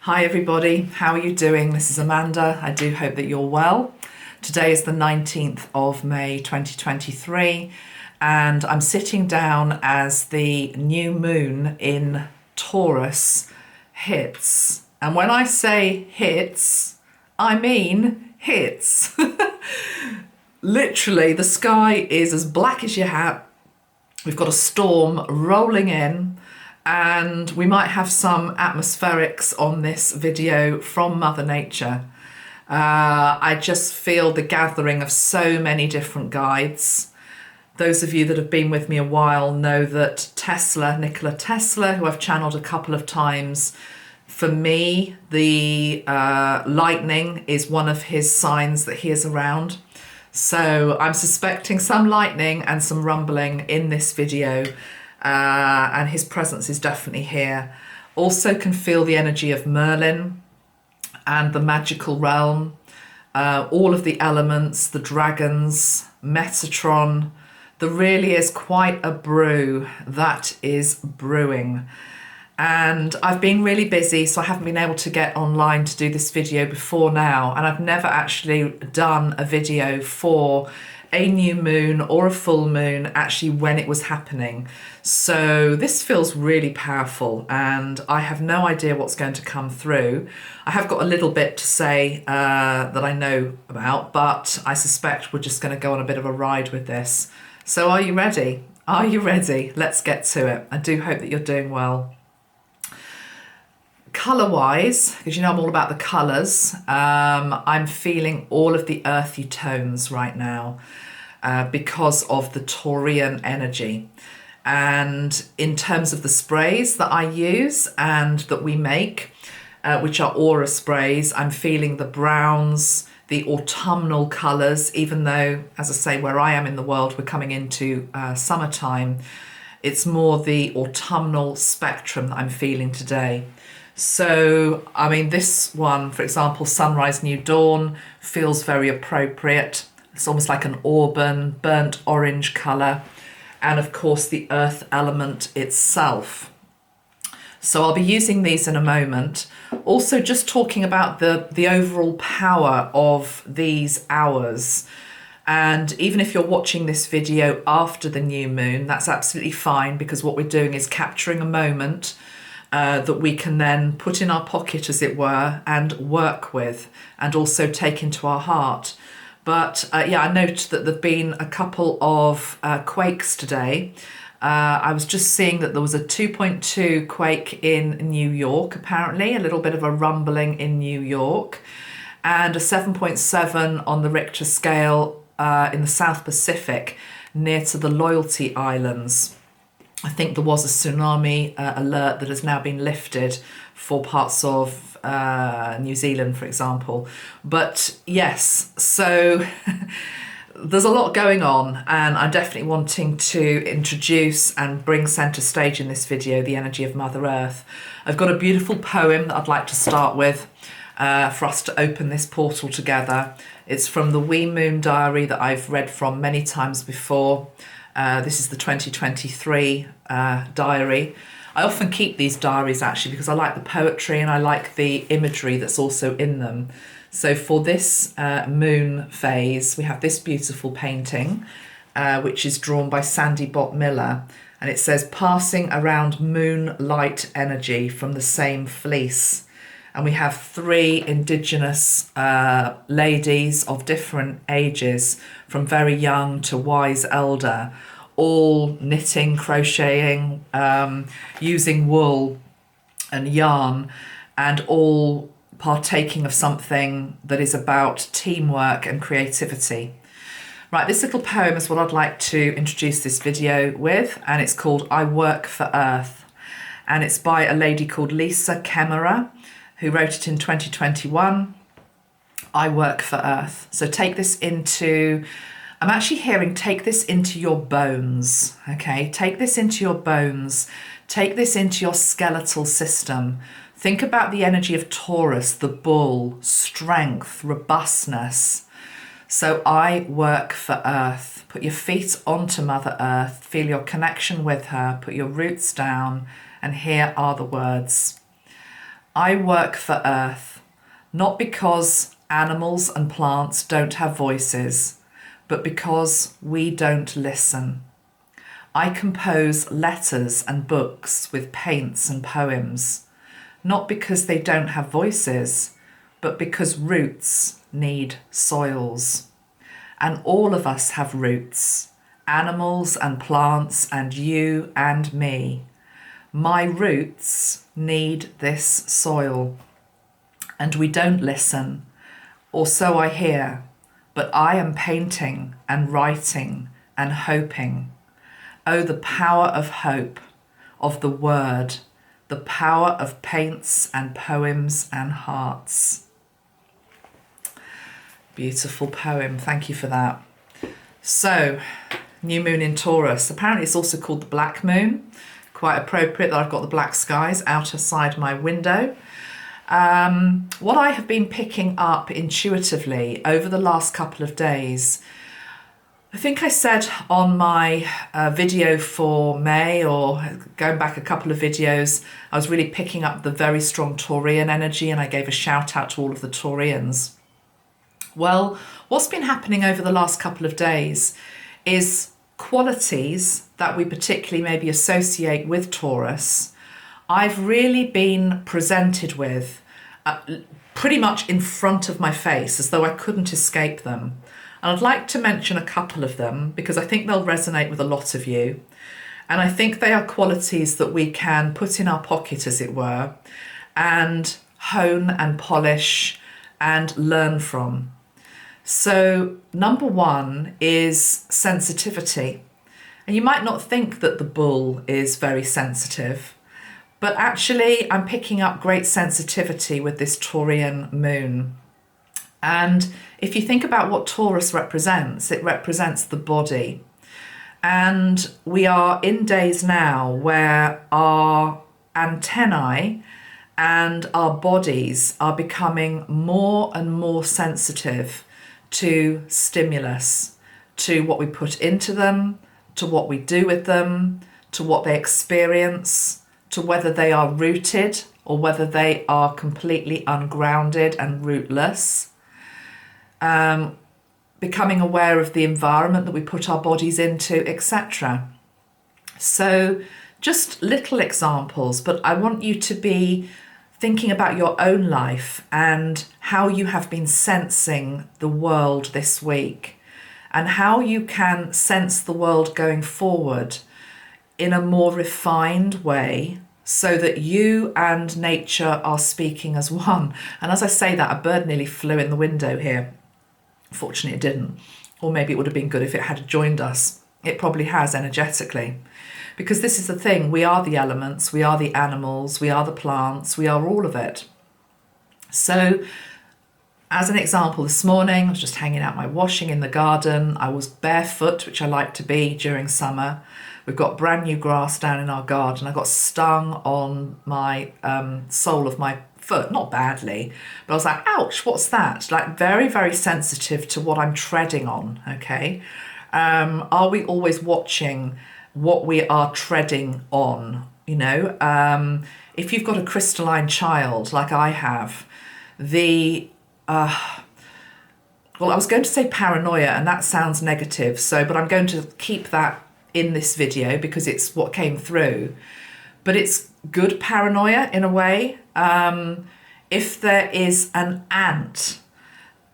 Hi everybody, how are you doing? This is Amanda. I do hope that you're well. Today is the 19th of May 2023 and I'm sitting down as the new moon in Taurus hits. And when I say hits, I mean hits. Literally, the sky is as black as your hat. We've got a storm rolling in. And we might have some atmospherics on this video from Mother Nature. I just feel the gathering of so many different guides. Those of you that have been with me a while know that Nikola Tesla, who I've channeled a couple of times, for me, the lightning is one of his signs that he is around. So I'm suspecting some lightning and some rumbling in this video. And his presence is definitely here. Also can feel the energy of Merlin and the magical realm, all of the elements, the dragons, Metatron. There really is quite a brew that is brewing. And I've been really busy, so I haven't been able to get online to do this video before now. And I've never actually done a video for a new moon or a full moon actually when it was happening. So this feels really powerful and I have no idea what's going to come through. I have got a little bit to say that I know about, but I suspect we're just going to go on a bit of a ride with this. So are you ready? Are you ready? Let's get to it. I do hope that you're doing well. Colour-wise, because you know I'm all about the colours, I'm feeling all of the earthy tones right now because of the Taurean energy. And in terms of the sprays that I use and that we make, which are aura sprays, I'm feeling the browns, the autumnal colours, even though, as I say, where I am in the world, we're coming into summertime. It's more the autumnal spectrum that I'm feeling today. So, I mean, this one, for example, Sunrise New Dawn, feels very appropriate. It's almost like an auburn, burnt orange colour. And of course, the earth element itself. So I'll be using these in a moment. Also, just talking about the overall power of these hours. And even if you're watching this video after the new moon, that's absolutely fine, because what we're doing is capturing a moment that we can then put in our pocket, as it were, and work with, and also take into our heart. But yeah, I note that there've been a couple of quakes today. I was just seeing that there was a 2.2 quake in New York, apparently, a little bit of a rumbling in New York, and a 7.7 on the Richter scale in the South Pacific, near to the Loyalty Islands. I think there was a tsunami alert that has now been lifted for parts of New Zealand, for example. But yes, so there's a lot going on, and I'm definitely wanting to introduce and bring centre stage in this video the energy of Mother Earth. I've got a beautiful poem that I'd like to start with for us to open this portal together. It's from the Wee Moon Diary that I've read from many times before. This is the 2023 diary. I often keep these diaries actually because I like the poetry and I like the imagery that's also in them. So for this moon phase, we have this beautiful painting, which is drawn by Sandy Bott Miller. And it says, passing around moonlight energy from the same fleece. And we have three Indigenous ladies of different ages, from very young to wise elder, all knitting, crocheting, using wool and yarn, and all partaking of something that is about teamwork and creativity. Right, this little poem is what I'd like to introduce this video with, and it's called I Work for Earth. And it's by a lady called Lisa Kemmerer, who wrote it in 2021. I work for Earth. So take this into, I'm actually hearing take this into your bones, okay? Take this into your bones. Take this into your skeletal system. Think about the energy of Taurus, the bull, strength, robustness. So I work for Earth. Put your feet onto Mother Earth. Feel your connection with her. Put your roots down. And here are the words. I work for Earth, not because animals and plants don't have voices, but because we don't listen. I compose letters and books with paints and poems, not because they don't have voices, but because roots need soils. And all of us have roots, animals and plants and you and me. My roots need this soil. And we don't listen, or so I hear, but I am painting and writing and hoping. Oh, the power of hope, of the word, the power of paints and poems and hearts. Beautiful poem, thank you for that. So, new moon in Taurus. Apparently it's also called the black moon. Quite appropriate that I've got the black skies outside my window. What I have been picking up intuitively over the last couple of days, I think I said on my video for May, or going back a couple of videos, I was really picking up the very strong Taurean energy, and I gave a shout out to all of the Taureans. Well, what's been happening over the last couple of days is qualities that we particularly maybe associate with Taurus, I've really been presented with pretty much in front of my face, as though I couldn't escape them. And I'd like to mention a couple of them because I think they'll resonate with a lot of you. And I think they are qualities that we can put in our pocket, as it were, and hone and polish and learn from. So number one is sensitivity. And you might not think that the bull is very sensitive, but actually I'm picking up great sensitivity with this Taurian moon. And if you think about what Taurus represents, it represents the body. And we are in days now where our antennae and our bodies are becoming more and more sensitive to stimulus, to what we put into them, to what we do with them, to what they experience, to whether they are rooted or whether they are completely ungrounded and rootless. Becoming aware of the environment that we put our bodies into, etc. So just little examples, but I want you to be thinking about your own life and how you have been sensing the world this week, and how you can sense the world going forward in a more refined way so that you and nature are speaking as one. And as I say that, a bird nearly flew in the window here. Fortunately, it didn't. Or maybe it would have been good if it had joined us. It probably has energetically. Because this is the thing, we are the elements, we are the animals, we are the plants, we are all of it. So, as an example, this morning I was just hanging out my washing in the garden. I was barefoot, which I like to be during summer. We've got brand new grass down in our garden. I got stung on my sole of my foot, not badly, but I was like, ouch, what's that? Like very, very sensitive to what I'm treading on, okay? Are we always watching what we are treading on, you know? If you've got a crystalline child like I have, well, I was going to say paranoia, and that sounds negative, but I'm going to keep that in this video because it's what came through. But it's good paranoia in a way. If there is an ant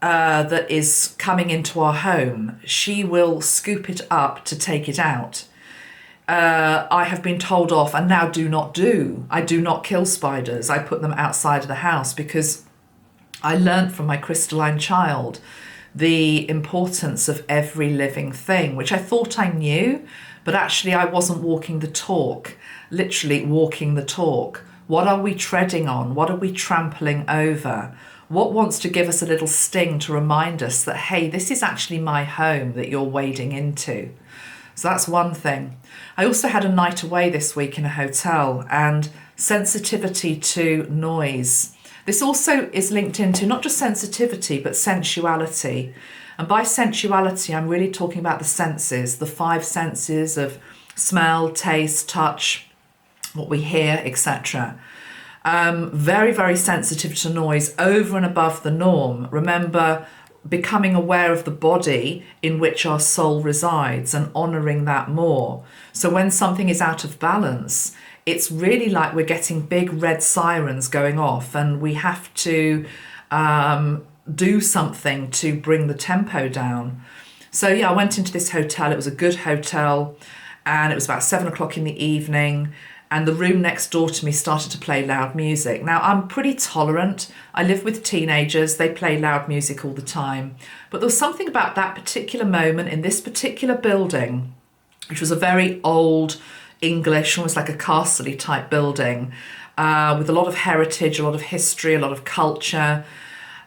that is coming into our home, she will scoop it up to take it out. I have been told off, and now I do not kill spiders. I put them outside of the house because I learned from my crystalline child the importance of every living thing, which I thought I knew, but actually I wasn't walking the talk, literally walking the talk. What are we treading on? What are we trampling over? What wants to give us a little sting to remind us that, hey, this is actually my home that you're wading into? So that's one thing. I also had a night away this week in a hotel, and sensitivity to noise. This also is linked into not just sensitivity, but sensuality. And by sensuality, I'm really talking about the senses, the 5 senses of smell, taste, touch, what we hear, etc. Very, very sensitive to noise, over and above the norm. Remember, becoming aware of the body in which our soul resides and honouring that more. So when something is out of balance, it's really like we're getting big red sirens going off, and we have to do something to bring the tempo down. So yeah, I went into this hotel. It was a good hotel, and it was about 7 o'clock in the evening, and the room next door to me started to play loud music. Now, I'm pretty tolerant. I live with teenagers. They play loud music all the time. But there was something about that particular moment in this particular building, which was a very old English, almost like a castle-y type building, with a lot of heritage, a lot of history, a lot of culture.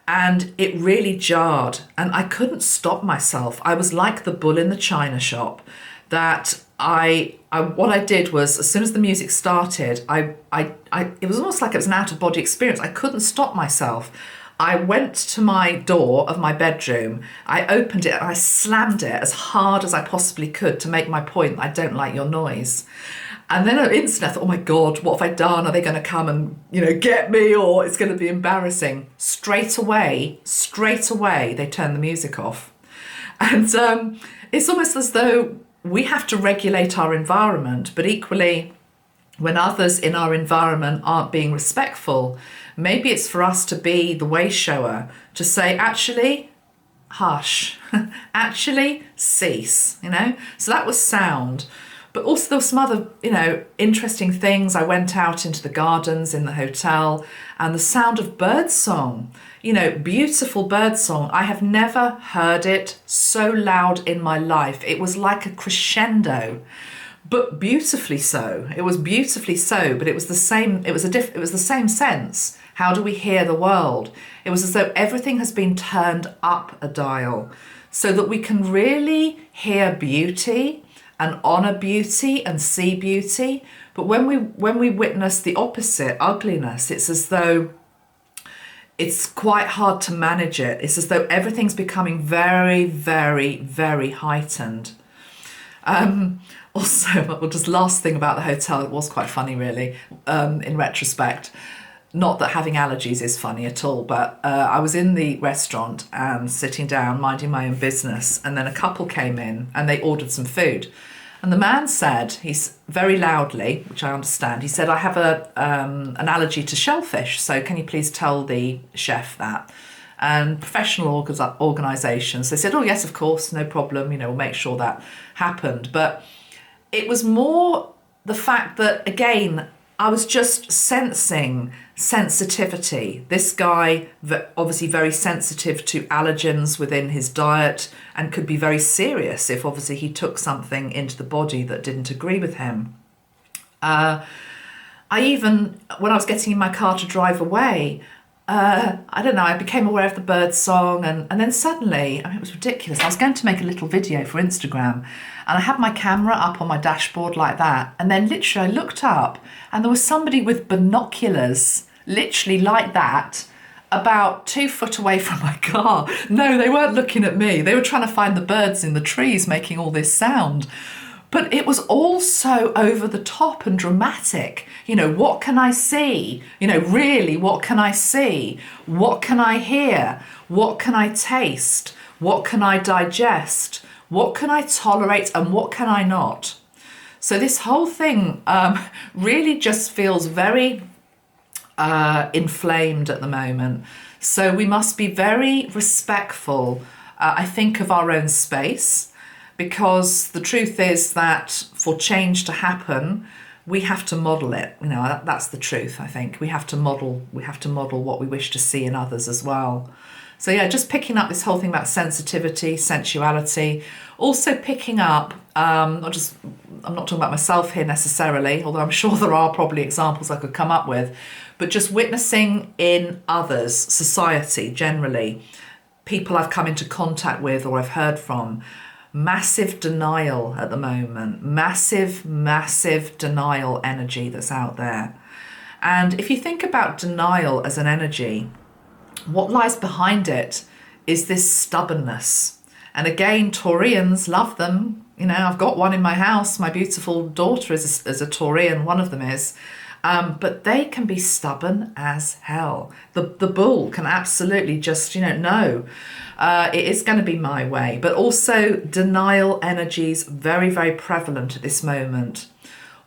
And it really jarred, and I couldn't stop myself. I was like the bull in the china shop, that what I did was, as soon as the music started, it was almost like it was an out-of-body experience. I couldn't stop myself. I went to my door of my bedroom, I opened it, and I slammed it as hard as I possibly could to make my point that I don't like your noise. And then instantly I thought, oh my God, what have I done? Are they going to come and, get me, or it's going to be embarrassing? Straight away, they turned the music off. And it's almost as though we have to regulate our environment, but equally, when others in our environment aren't being respectful, maybe it's for us to be the way shower, to say, actually, hush, actually, cease, So that was sound. But also there were some other, interesting things. I went out into the gardens in the hotel, and the sound of birdsong, beautiful birdsong. I have never heard it so loud in my life. It was like a crescendo, but beautifully so. It was beautifully so, but it was the same. It was the same sense. How do we hear the world? It was as though everything has been turned up a dial, so that we can really hear beauty and honour beauty and see beauty. But when we witness the opposite, ugliness, it's as though it's quite hard to manage it. It's as though everything's becoming very, very, very heightened. Also, well, just last thing about the hotel, it was quite funny really, in retrospect. Not that having allergies is funny at all, but I was in the restaurant and sitting down, minding my own business, and then a couple came in and they ordered some food. And the man said, he's very loudly, which I understand, he said, I have an allergy to shellfish, so can you please tell the chef that? And professional organisations, they said, oh yes, of course, no problem, we'll make sure that happened. But it was more the fact that, again, I was just sensing sensitivity. This guy, obviously very sensitive to allergens within his diet, and could be very serious if obviously he took something into the body that didn't agree with him. I even, when I was getting in my car to drive away, I don't know, I became aware of the bird song, and then suddenly, it was ridiculous. I was going to make a little video for Instagram, and I had my camera up on my dashboard like that, and then literally I looked up and there was somebody with binoculars, literally like that, about 2 foot away from my car. No, they weren't looking at me. They were trying to find the birds in the trees making all this sound. But it was all so over the top and dramatic. What can I see? Really, what can I see? What can I hear? What can I taste? What can I digest? What can I tolerate and what can I not? So this whole thing really just feels very inflamed at the moment. So we must be very respectful, I think, of our own space, because the truth is that for change to happen, we have to model it. That's the truth, I think. We have to model what we wish to see in others as well. So yeah, just picking up this whole thing about sensitivity, sensuality, also picking up, I'm not talking about myself here necessarily, although I'm sure there are probably examples I could come up with, but just witnessing in others, society generally, people I've come into contact with or I've heard from, massive denial at the moment, massive denial energy that's out there. And if you think about denial as an energy, what lies behind it is this stubbornness. And again, Taureans, love them. I've got one in my house. My beautiful daughter is a Taurean, one of them is. But they can be stubborn as hell. The bull can absolutely just, no, it is going to be my way. But also denial energies, very, very prevalent at this moment.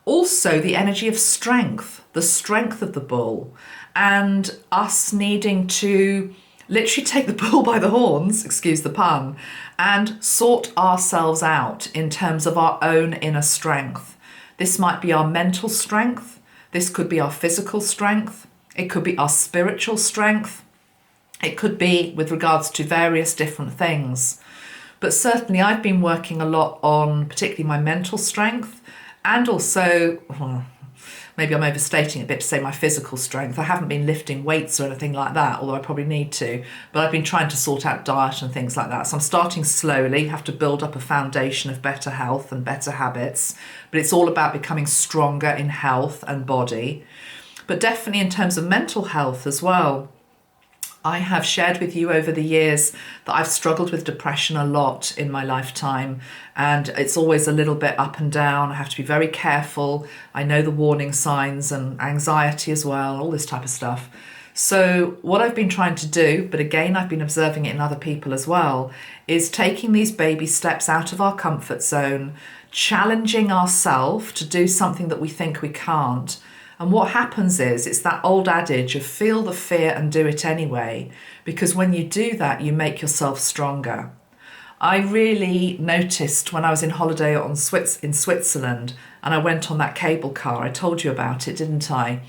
Also the energy of strength, the strength of the bull, and us needing to literally take the bull by the horns, excuse the pun, and sort ourselves out in terms of our own inner strength. This might be our mental strength. This could be our physical strength. It could be our spiritual strength. It could be with regards to various different things. But certainly I've been working a lot on particularly my mental strength, and also, maybe I'm overstating it a bit to say my physical strength. I haven't been lifting weights or anything like that, although I probably need to. But I've been trying to sort out diet and things like that. So I'm starting slowly, have to build up a foundation of better health and better habits. But it's all about becoming stronger in health and body. But definitely in terms of mental health as well. I have shared with you over the years that I've struggled with depression a lot in my lifetime, and it's always a little bit up and down. I have to be very careful. I know the warning signs, and anxiety as well, all this type of stuff. So what I've been trying to do, but again, I've been observing it in other people as well, is taking these baby steps out of our comfort zone, challenging ourselves to do something that we think we can't. And what happens is, it's that old adage of feel the fear and do it anyway, because when you do that, you make yourself stronger. I really noticed when I was in holiday in Switzerland, and I went on that cable car. I told you about it, didn't I?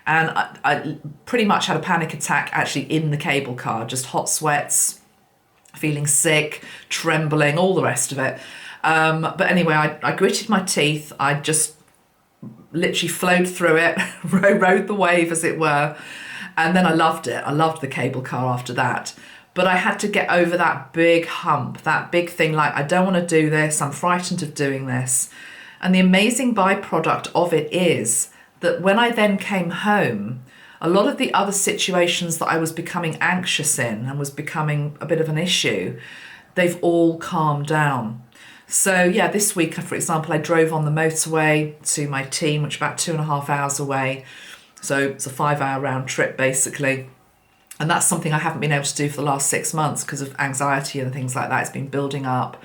And I pretty much had a panic attack actually in the cable car, just hot sweats, feeling sick, trembling, all the rest of it. But anyway, I gritted my teeth. I just literally flowed through it, rode the wave as it were, and then I loved it. I loved the cable car after that. But I had to get over that big hump, that big thing like, I don't want to do this, I'm frightened of doing this. And the amazing byproduct of it is that when I then came home, a lot of the other situations that I was becoming anxious in and was becoming a bit of an issue, they've all calmed down. So yeah, this week, for example, I drove on the motorway to my team, which is about 2.5 hours away. So it's a 5-hour round trip, basically. And that's something I haven't been able to do for the last 6 months because of anxiety and things like that. It's been building up.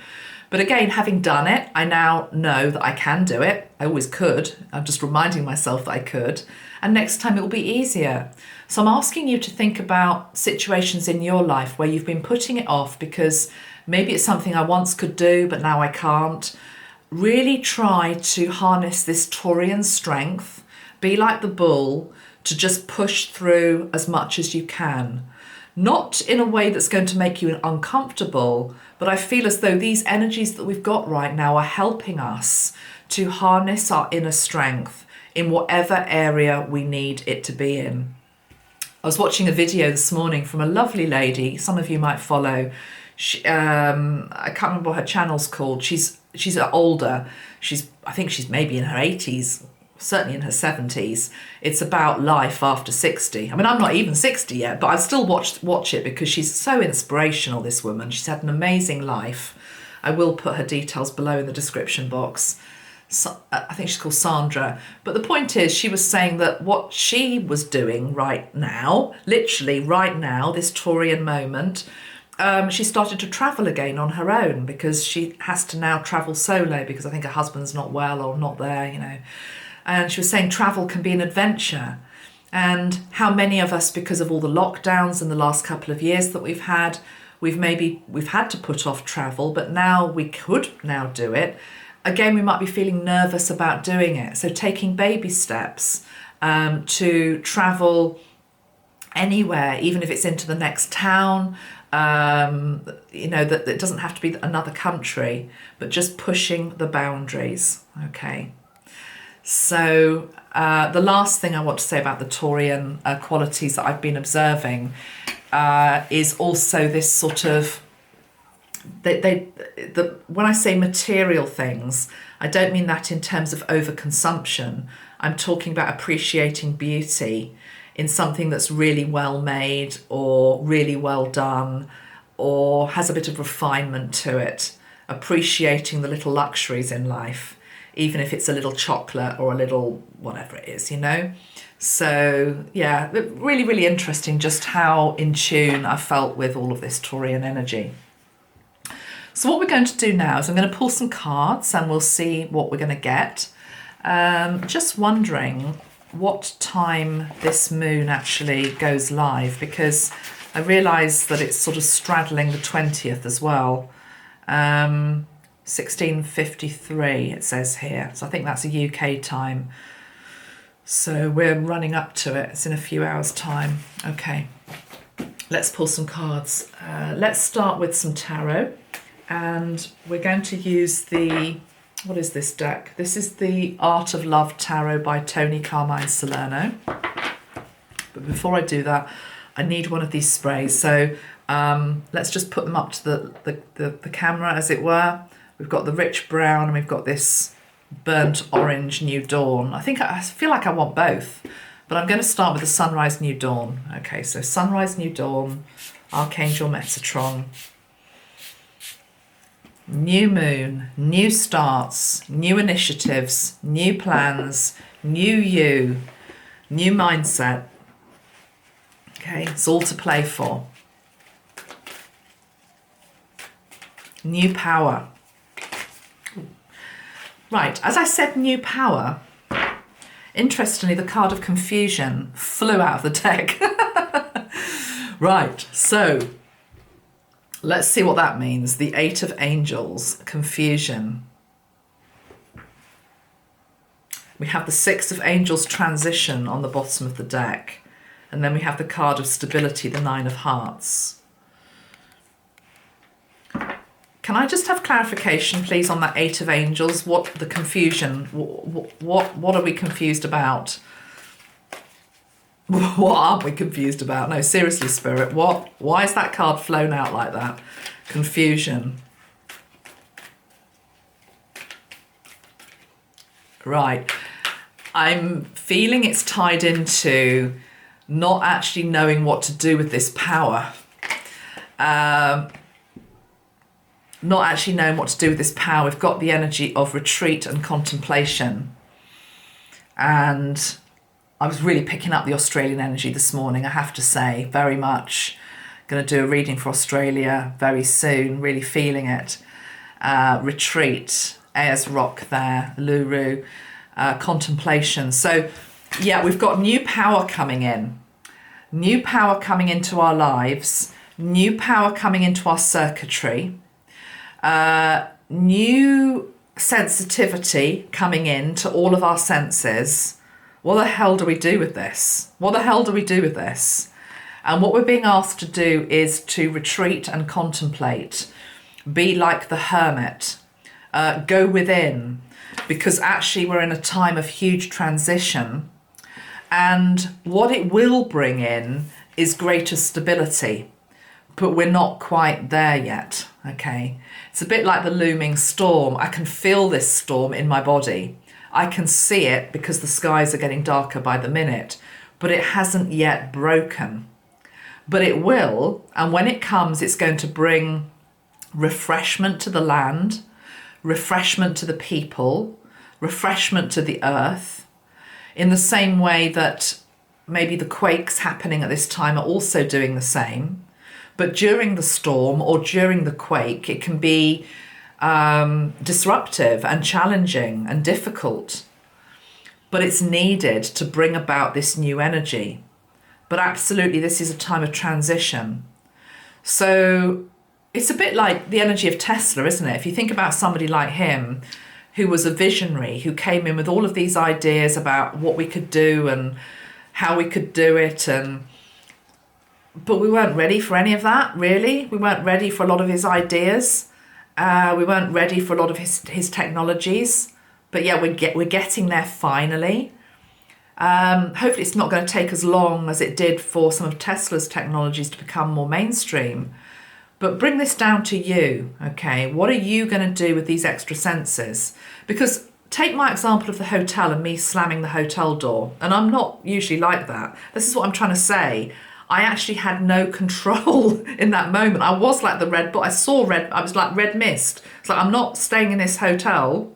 But again, having done it, I now know that I can do it. I always could. I'm just reminding myself that I could. And next time it will be easier. So I'm asking you to think about situations in your life where you've been putting it off because maybe it's something I once could do, but now I can't. Really try to harness this Taurean strength. Be like the bull to just push through as much as you can. Not in a way that's going to make you uncomfortable, but I feel as though these energies that we've got right now are helping us to harness our inner strength in whatever area we need it to be in. I was watching a video this morning from a lovely lady, some of you might follow. I can't remember what her channel's called. She's older. I think she's maybe in her 80s, certainly in her 70s. It's about life after 60. I mean, I'm not even 60 yet, but I still watch it because she's so inspirational, this woman. She's had an amazing life. I will put her details below in the description box. So, I think she's called Sandra. But the point is, she was saying that what she was doing right now, literally right now, this Taurian moment, she started to travel again on her own because she has to now travel solo because I think her husband's not well or not there, And she was saying travel can be an adventure. And how many of us, because of all the lockdowns in the last couple of years that we've had, we've had to put off travel, but now we could now do it. Again, we might be feeling nervous about doing it. So taking baby steps to travel anywhere, even if it's into the next town, that it doesn't have to be another country, but just pushing the boundaries. Okay. So the last thing I want to say about the Taurian qualities that I've been observing is also this sort of, when I say material things, I don't mean that in terms of overconsumption. I'm talking about appreciating beauty in something that's really well made or really well done or has a bit of refinement to it, appreciating the little luxuries in life. even if it's a little chocolate or a little whatever it is, you know. So yeah, really, really interesting just how in tune I felt with all of this Taurean energy. So what we're going to do now is I'm going to pull some cards and we'll see what we're going to get. Just wondering what time this moon actually goes live, because I realise that it's sort of straddling the 20th as well. 16:53 it says here, so I think that's a UK time. So we're running up to it. It's in a few hours' time. Okay, let's pull some cards. Let's start with some tarot, and we're going to use the, what is this deck? This is the Art of Love Tarot by Toni, Carmine, Salerno. But before I do that, I need one of these sprays. So let's just put them up to the camera, as it were. We've got the rich brown and we've got this burnt orange New Dawn. I feel like I want both, but I'm going to start with the Sunrise New Dawn. Okay, so Sunrise New Dawn, Archangel Metatron. New moon, new starts, new initiatives, new plans, new you, new mindset. Okay, it's all to play for. New power. Right, as I said, new power. Interestingly, the card of confusion flew out of the deck. Right, so let's see what that means. The Eight of Angels, confusion. We have the Six of Angels, transition, on the bottom of the deck. And then we have the card of stability, the Nine of Hearts. Can I just have clarification, please, on that Eight of Angels? What the confusion? What are we confused about? What aren't we confused about? No, seriously, Spirit. What? Why is that card flown out like that? Confusion. Right. I'm feeling it's tied into not actually knowing what to do with this power. Not actually knowing what to do with this power. We've got the energy of retreat and contemplation. And I was really picking up the Australian energy this morning, I have to say, very much. Going to do a reading for Australia very soon, really feeling it. Retreat, Ayers Rock there, Luru, contemplation. So yeah, we've got new power coming in. New power coming into our lives. New power coming into our circuitry. New sensitivity coming in to all of our senses. What the hell do we do with this? What the hell do we do with this? And what we're being asked to do is to retreat and contemplate. Be like the hermit. Go within. Because actually we're in a time of huge transition. And what it will bring in is greater stability. But we're not quite there yet, okay? It's a bit like the looming storm. I can feel this storm in my body. I can see it because the skies are getting darker by the minute, but it hasn't yet broken. But it will, and when it comes, it's going to bring refreshment to the land, refreshment to the people, refreshment to the earth, in the same way that maybe the quakes happening at this time are also doing the same. But during the storm or during the quake, it can be disruptive and challenging and difficult. But it's needed to bring about this new energy. But absolutely, this is a time of transition. So it's a bit like the energy of Tesla, isn't it? If you think about somebody like him, who was a visionary, who came in with all of these ideas about what we could do and how we could do it, but we weren't ready for any of that, really. We weren't ready for a lot of his ideas. We weren't ready for a lot of his technologies. But yeah, we're getting there finally. Hopefully it's not going to take as long as it did for some of Tesla's technologies to become more mainstream. But bring this down to you, okay? What are you going to do with these extra senses? Because take my example of the hotel and me slamming the hotel door. And I'm not usually like that. This is what I'm trying to say. I actually had no control in that moment. I was like the red, but I saw red. I was like red mist. It's like, I'm not staying in this hotel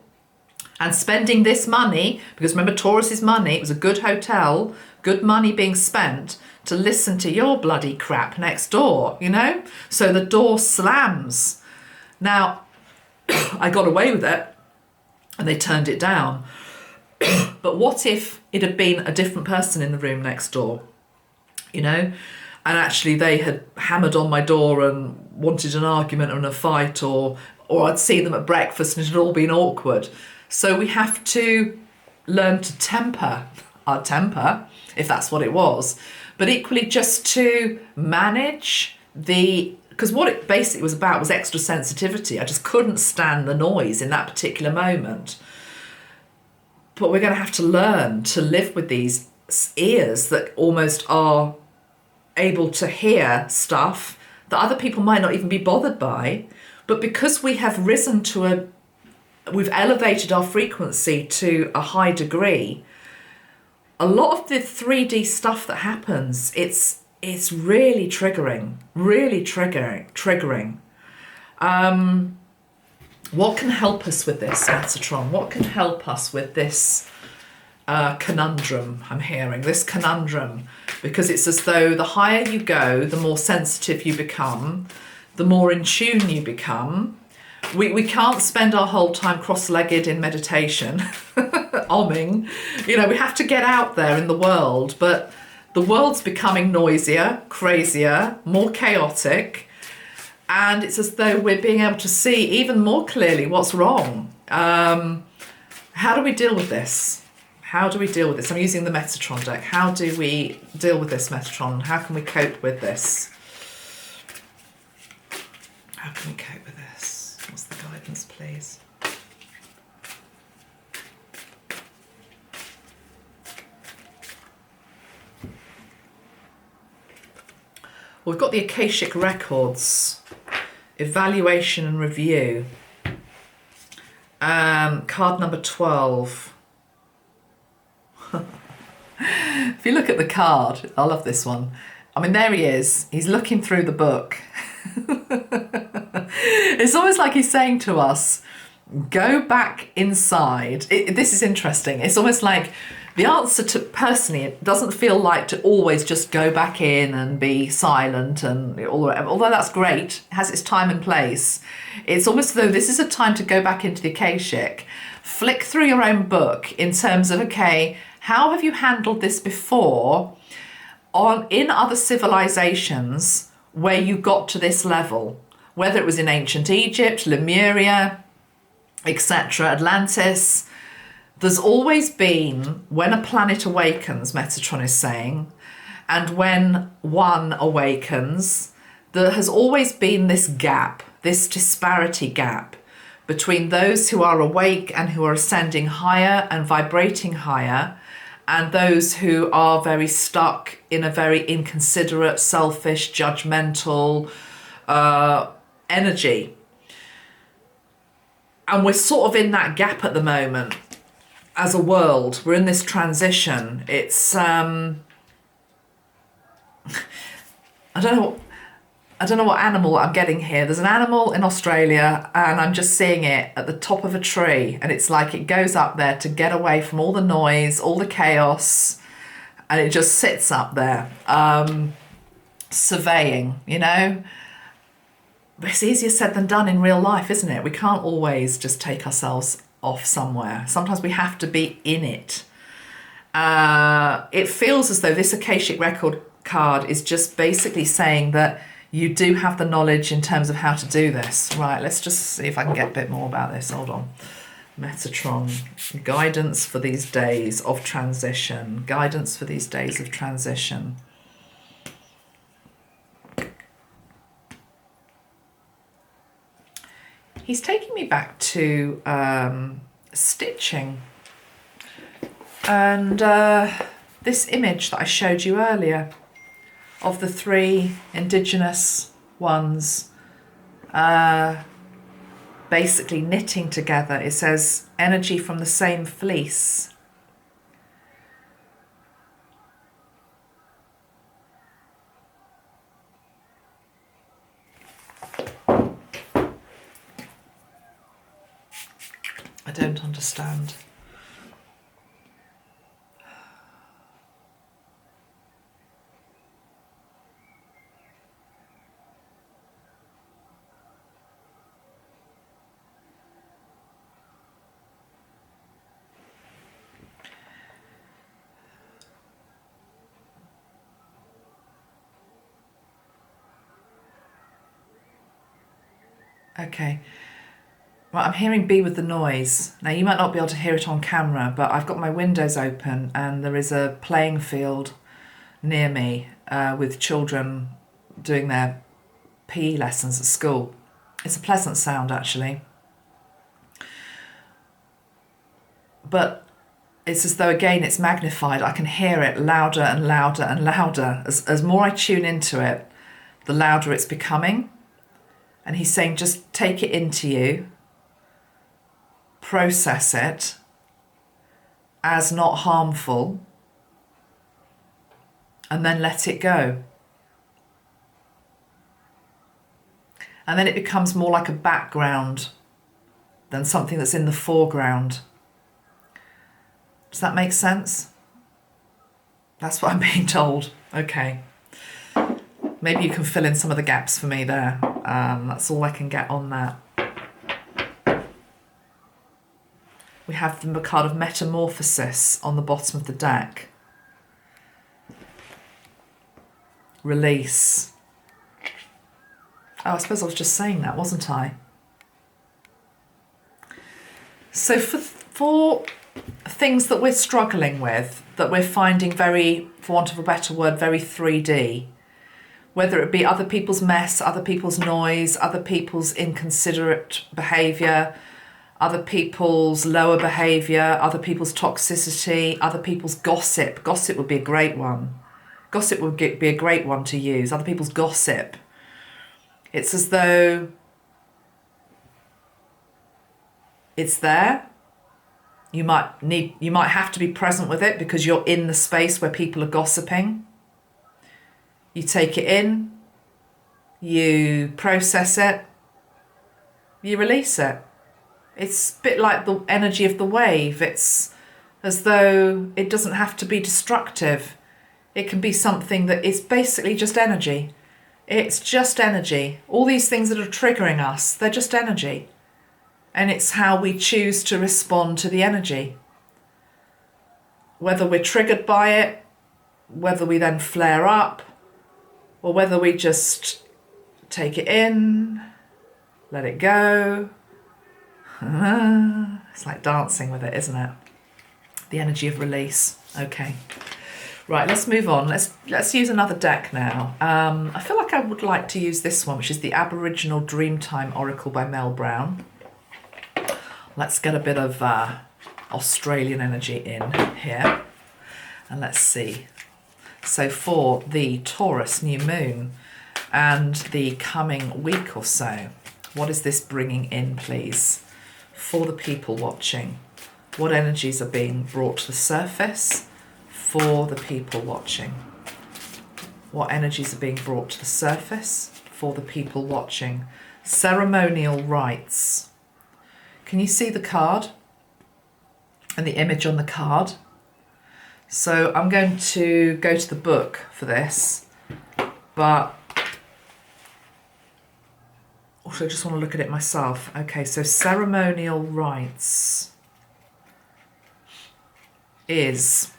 and spending this money, because remember Taurus's money, it was a good hotel, good money being spent to listen to your bloody crap next door, you know? So the door slams. Now, I got away with it and they turned it down. But what if it had been a different person in the room next door, you know? And actually they had hammered on my door and wanted an argument and a fight, or I'd seen them at breakfast and it had all been awkward. So we have to learn to temper our temper, if that's what it was, but equally just to manage because what it basically was about was extra sensitivity. I just couldn't stand the noise in that particular moment. But we're going to have to learn to live with these ears that almost are able to hear stuff that other people might not even be bothered by. But because we have risen we've elevated our frequency to a high degree, a lot of the 3D stuff that happens, it's really triggering. What can help us with this, Metatron? What can help us with this conundrum I'm hearing? This conundrum, because it's as though the higher you go, the more sensitive you become, the more in tune you become. We can't spend our whole time cross-legged in meditation, omming. You know, we have to get out there in the world, but the world's becoming noisier, crazier, more chaotic, and it's as though we're being able to see even more clearly what's wrong. How do we deal with this? How do we deal with this? I'm using the Metatron deck. How do we deal with this, Metatron? How can we cope with this? How can we cope with this? What's the guidance, please? Well, we've got the Akashic Records, evaluation and review. Card number 12. If you look at the card, I love this one. I mean, there he is. He's looking through the book. It's almost like he's saying to us, go back inside. This is interesting. It's almost like the answer to, personally, it doesn't feel like to always just go back in and be silent, and although that's great, it has its time and place. It's almost as though this is a time to go back into the Akashic, flick through your own book in terms of, okay, how have you handled this before in other civilizations where you got to this level, whether it was in ancient Egypt, Lemuria, etc., Atlantis. There's always been, when a planet awakens, Metatron is saying, and when one awakens, there has always been this gap, this disparity gap between those who are awake and who are ascending higher and vibrating higher, and those who are very stuck in a very inconsiderate, selfish, judgmental energy. And we're sort of in that gap at the moment as a world. We're in this transition. It's I don't know what animal I'm getting here. There's an animal in Australia and I'm just seeing it at the top of a tree, and it's like it goes up there to get away from all the noise, all the chaos, and it just sits up there surveying, you know. But it's easier said than done in real life, isn't it? We can't always just take ourselves off somewhere. Sometimes we have to be in it. It feels as though this Akashic record card is just basically saying that you do have the knowledge in terms of how to do this. Right, let's just see if I can get a bit more about this. Hold on. Metatron, guidance for these days of transition. Guidance for these days of transition. He's taking me back to stitching. And this image that I showed you earlier of the three indigenous ones basically knitting together. It says energy from the same fleece. I don't don't understand. Okay. Right, I'm hearing be with the noise. Now, you might not be able to hear it on camera, but I've got my windows open and there is a playing field near me with children doing their PE lessons at school. It's a pleasant sound, actually. But it's as though, again, it's magnified. I can hear it louder and louder and louder. As more I tune into it, the louder it's becoming. And he's saying, just take it into you, process it as not harmful, and then let it go. And then it becomes more like a background than something that's in the foreground. Does that make sense? That's what I'm being told. Okay. Maybe you can fill in some of the gaps for me there. That's all I can get on that. We have the card of Metamorphosis on the bottom of the deck. Release. Oh, I suppose I was just saying that, wasn't I? So for things that we're struggling with, that we're finding very, for want of a better word, very 3D, whether it be other people's mess, other people's noise, other people's inconsiderate behaviour, other people's lower behaviour, other people's toxicity, other people's gossip. Gossip would be a great one. Gossip would be a great one to use. Other people's gossip. It's as though it's there. You might have to be present with it because you're in the space where people are gossiping. You take it in, you process it, you release it. It's a bit like the energy of the wave. It's as though it doesn't have to be destructive. It can be something that is basically just energy. It's just energy. All these things that are triggering us, they're just energy. And it's how we choose to respond to the energy. Whether we're triggered by it, whether we then flare up, or whether we just take it in, let it go. It's like dancing with it, isn't it? The energy of release. Okay. Right, let's move on. Let's use another deck now. I feel like I would like to use this one, which is the Aboriginal Dreamtime Oracle by Mel Brown. Let's get a bit of Australian energy in here. And let's see. So for the Taurus new moon and the coming week or so, what is this bringing in, please, for the people watching? What energies are being brought to the surface for the people watching? What energies are being brought to the surface for the people watching? Ceremonial rites. Can you see the card and the image on the card? So I'm going to go to the book for this, but also I just want to look at it myself. Okay, so ceremonial rites is,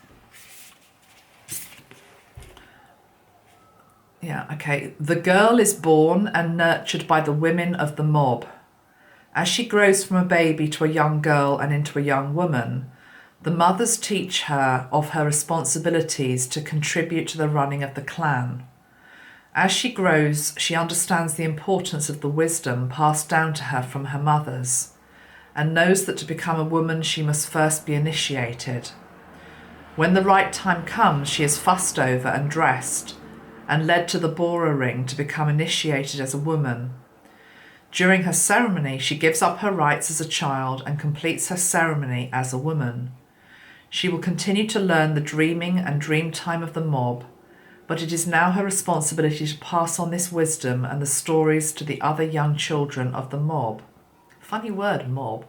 the girl is born and nurtured by the women of the mob. As she grows from a baby to a young girl and into a young woman, the mothers teach her of her responsibilities to contribute to the running of the clan. As she grows, she understands the importance of the wisdom passed down to her from her mothers, and knows that to become a woman she must first be initiated. When the right time comes, she is fussed over and dressed, and led to the Bora ring to become initiated as a woman. During her ceremony, she gives up her rights as a child and completes her ceremony as a woman. She will continue to learn the dreaming and dream time of the mob, but it is now her responsibility to pass on this wisdom and the stories to the other young children of the mob. Funny word, mob.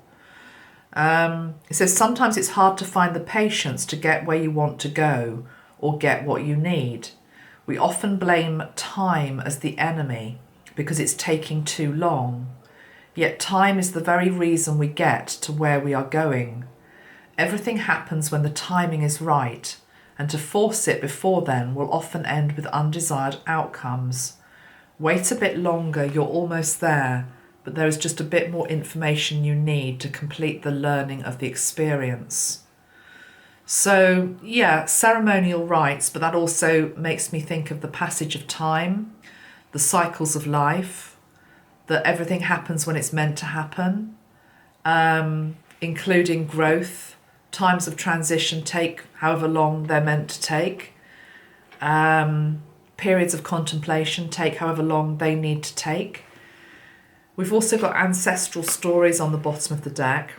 It says sometimes it's hard to find the patience to get where you want to go or get what you need. We often blame time as the enemy because it's taking too long. Yet time is the very reason we get to where we are going. Everything happens when the timing is right, and to force it before then will often end with undesired outcomes. Wait a bit longer, you're almost there, but there is just a bit more information you need to complete the learning of the experience. So, yeah, ceremonial rites, but that also makes me think of the passage of time, the cycles of life, that everything happens when it's meant to happen, including growth. Times of transition take however long they're meant to take. Periods of contemplation take however long they need to take. We've also got ancestral stories on the bottom of the deck.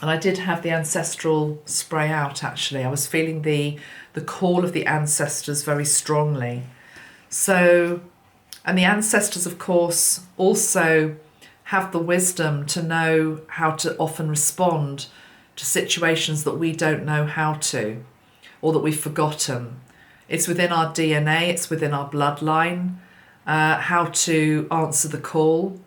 And I did have the ancestral spray out, actually. I was feeling the call of the ancestors very strongly. So, and the ancestors, of course, also have the wisdom to know how to often respond to situations that we don't know how to, or that we've forgotten. It's within our DNA, it's within our bloodline, how to answer the call,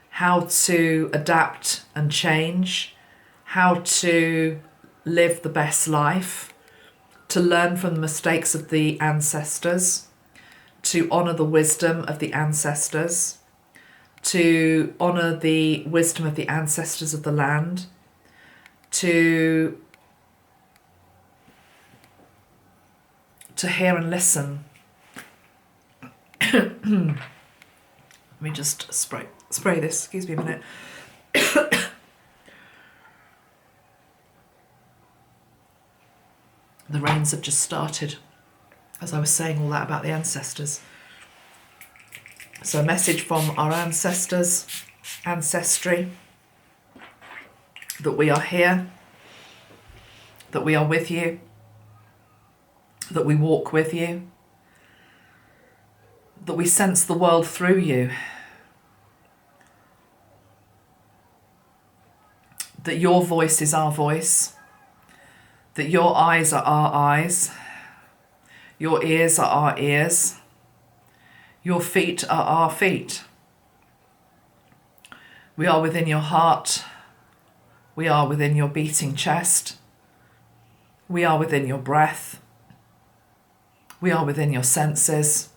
how to adapt and change, how to live the best life, to learn from the mistakes of the ancestors, to honour the wisdom of the ancestors, to honour the wisdom of the ancestors of the land, to hear and listen. Let me just spray this, excuse me a minute. The rains have just started as I was saying all that about the ancestors. So a message from our ancestors, ancestry, that we are here, that we are with you, that we walk with you, that we sense the world through you, that your voice is our voice, that your eyes are our eyes, your ears are our ears, your feet are our feet. We are within your heart. We are within your beating chest. We are within your breath. We are within your senses.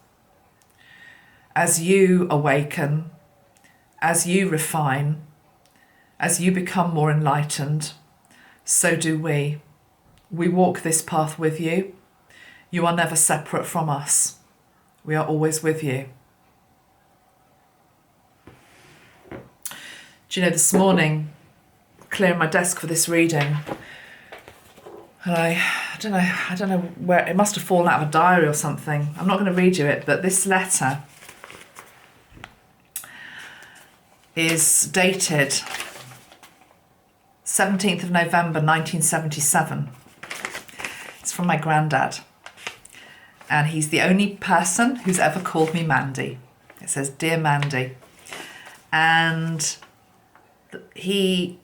As you awaken, as you refine, as you become more enlightened, so do we. We walk this path with you. You are never separate from us. We are always with you. Do you know, this morning, clearing my desk for this reading, and I don't know where, it must have fallen out of a diary or something. I'm not going to read you it, but this letter is dated 17th of November 1977. It's from my granddad. And he's the only person who's ever called me Mandy. It says, "Dear Mandy." And I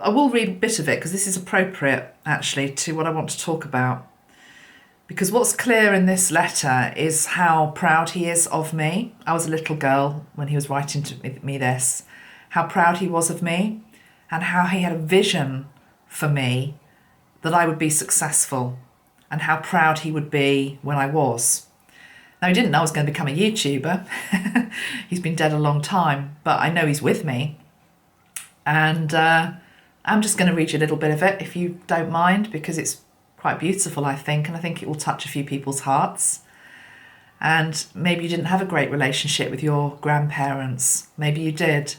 will read a bit of it because this is appropriate actually to what I want to talk about. Because what's clear in this letter is how proud he is of me. I was a little girl when he was writing to me this. How proud he was of me and how he had a vision for me that I would be successful, and how proud he would be when I was. Now, he didn't know I was going to become a YouTuber. He's been dead a long time, but I know he's with me. And I'm just going to read you a little bit of it, if you don't mind, because it's quite beautiful, I think, and I think it will touch a few people's hearts. And maybe you didn't have a great relationship with your grandparents. Maybe you did.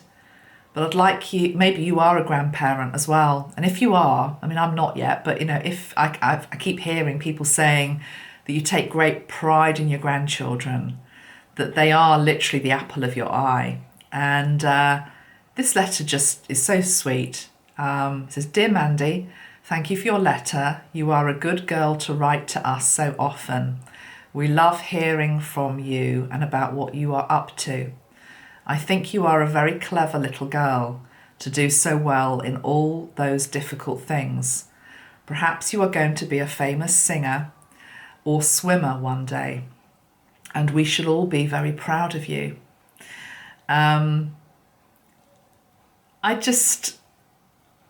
But I'd like you, maybe you are a grandparent as well. And if you are, I mean, I'm not yet, but, you know, if I keep hearing people saying that you take great pride in your grandchildren, that they are literally the apple of your eye. And this letter just is so sweet. It says, "Dear Mandy, thank you for your letter. You are a good girl to write to us so often. We love hearing from you and about what you are up to. I think you are a very clever little girl. to do so well in all those difficult things. Perhaps you are going to be a famous singer or swimmer one day, and we should all be very proud of you. I just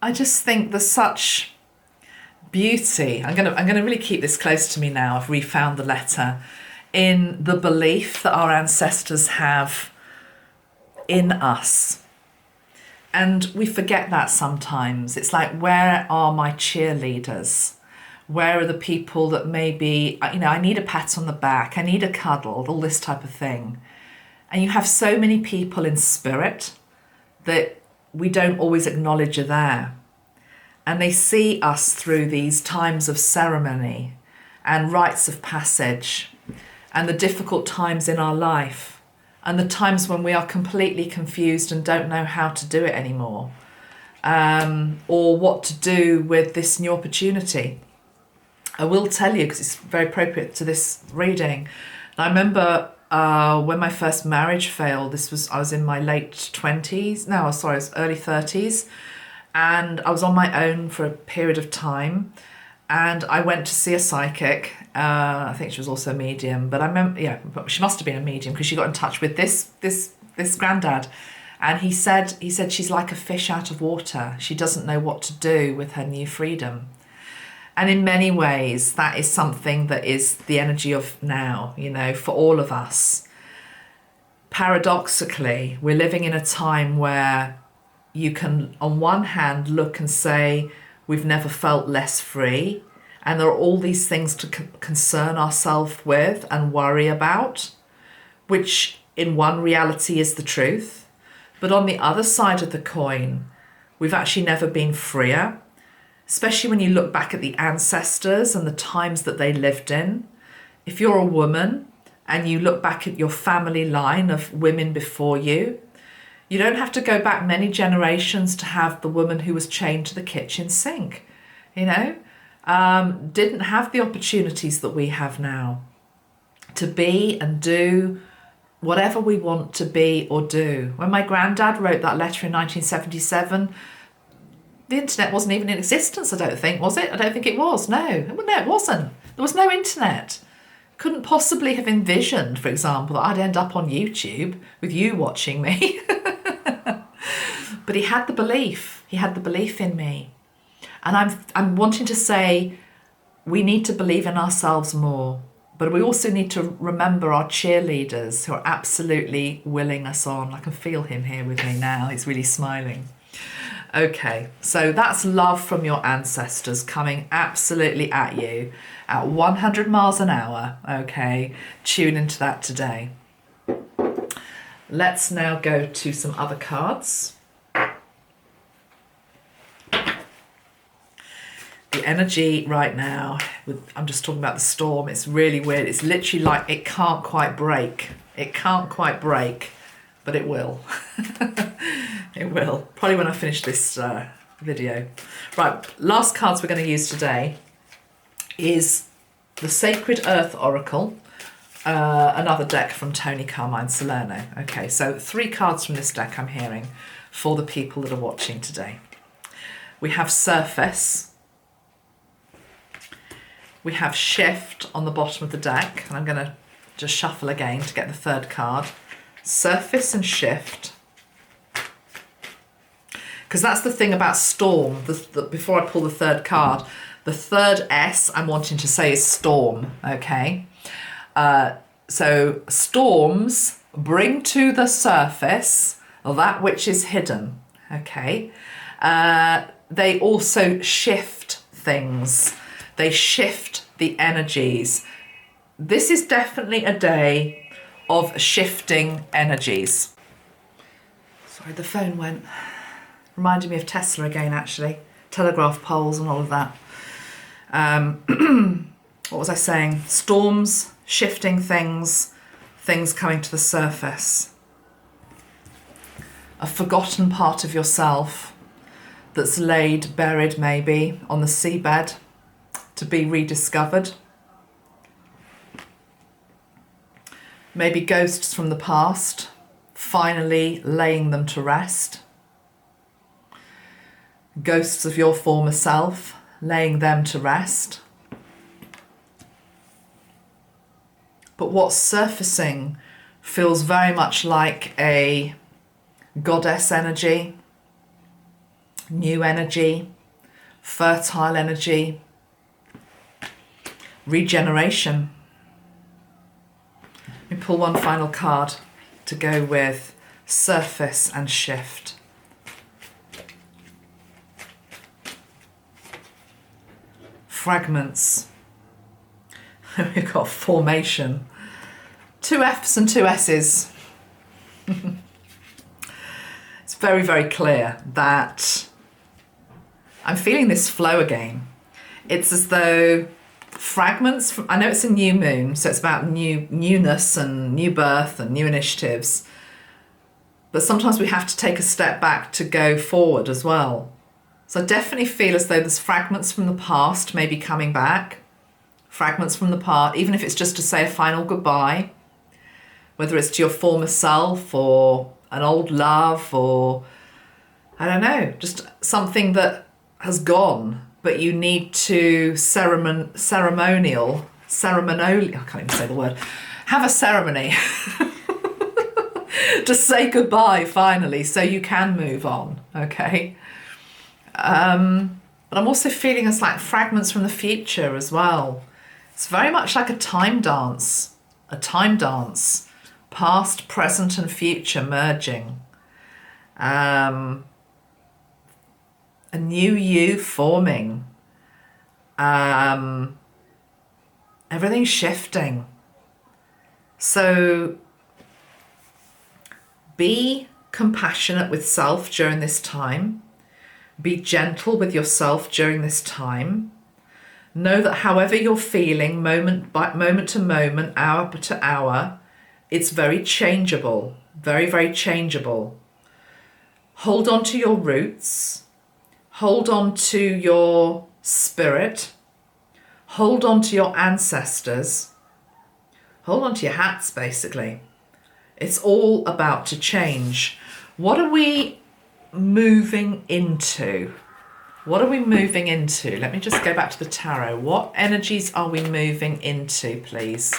think there's such beauty. I'm gonna really keep this close to me now. I've refound the letter, in the belief that our ancestors have in us. And we forget that sometimes. It's like, where are my cheerleaders? Where are the people that maybe, I need a pat on the back, I need a cuddle, all this type of thing. And you have so many people in spirit that we don't always acknowledge are there. And they see us through these times of ceremony and rites of passage and the difficult times in our life and the times when we are completely confused and don't know how to do it anymore, or what to do with this new opportunity. I will tell you, because it's very appropriate to this reading. I remember when my first marriage failed. I was in my late 20s. No, sorry, I was early 30s. And I was on my own for a period of time. And I went to see a psychic. I think she was also a medium. But I remember, she must have been a medium, because she got in touch with this granddad. And he said she's like a fish out of water. She doesn't know what to do with her new freedom. And in many ways, that is something that is the energy of now, for all of us. Paradoxically, we're living in a time where you can, on one hand, look and say, we've never felt less free. And there are all these things to concern ourselves with and worry about, which in one reality is the truth. But on the other side of the coin, we've actually never been freer. Especially when you look back at the ancestors and the times that they lived in. If you're a woman and you look back at your family line of women before you, you don't have to go back many generations to have the woman who was chained to the kitchen sink, didn't have the opportunities that we have now to be and do whatever we want to be or do. When my granddad wrote that letter in 1977, the internet wasn't even in existence, I don't think, was it? I don't think it was. No, it wasn't. There was no internet. Couldn't possibly have envisioned, for example, that I'd end up on YouTube with you watching me. But he had the belief. He had the belief in me. And I'm wanting to say we need to believe in ourselves more. But we also need to remember our cheerleaders who are absolutely willing us on. I can feel him here with me now. He's really smiling. Okay, so that's love from your ancestors coming absolutely at you at 100 miles an hour. Okay, tune into that today. Let's now go to some other cards. The energy right now, I'm just talking about the storm, it's really weird. It's literally like it can't quite break. It can't quite break, but it will. It will. Probably when I finish this video. Right, last cards we're going to use today is the Sacred Earth Oracle, another deck from Toni, Carmine, Salerno. Okay, so 3 cards from this deck I'm hearing for the people that are watching today. We have Surface. We have Shift on the bottom of the deck, and I'm going to just shuffle again to get the 3rd card. Surface and Shift. Because that's the thing about storm. Before I pull the 3rd card, the 3rd S I'm wanting to say is storm, okay? So storms bring to the surface that which is hidden, okay? They also shift things. They shift the energies. This is definitely a day of shifting energies. Sorry, the phone went. Reminded me of Tesla again, actually. Telegraph poles and all of that. What was I saying? Storms, shifting things, things coming to the surface. A forgotten part of yourself that's laid, buried maybe, on the seabed to be rediscovered. Maybe ghosts from the past, finally laying them to rest. ghosts of your former self, laying them to rest. But what's surfacing feels very much like a goddess energy, new energy, fertile energy, regeneration. Let me pull one final card to go with surface and shift. Fragments. We've got formation. 2 F's and 2 S's. It's very, very clear that I'm feeling this flow again. It's as though fragments from, I know it's a new moon, so it's about newness and new birth and new initiatives. But sometimes we have to take a step back to go forward as well. So I definitely feel as though there's fragments from the past maybe coming back. Fragments from the past, even if it's just to say a final goodbye, whether it's to your former self or an old love or, I don't know, just something that has gone, but you need to ceremonial, I can't even say the word, have a ceremony. Just say goodbye finally so you can move on, okay? But I'm also feeling it's like fragments from the future as well. It's very much like a time dance, past, present and future merging. A new you forming. Everything's shifting. So be compassionate with self during this time. Be gentle with yourself during this time. Know that however you're feeling, moment to moment, hour to hour, it's very changeable, very, very changeable. Hold on to your roots. Hold on to your spirit. Hold on to your ancestors. Hold on to your hats, basically. It's all about to change. What are we moving into? What are we moving into? Let me just go back to the tarot. What energies are we moving into, please?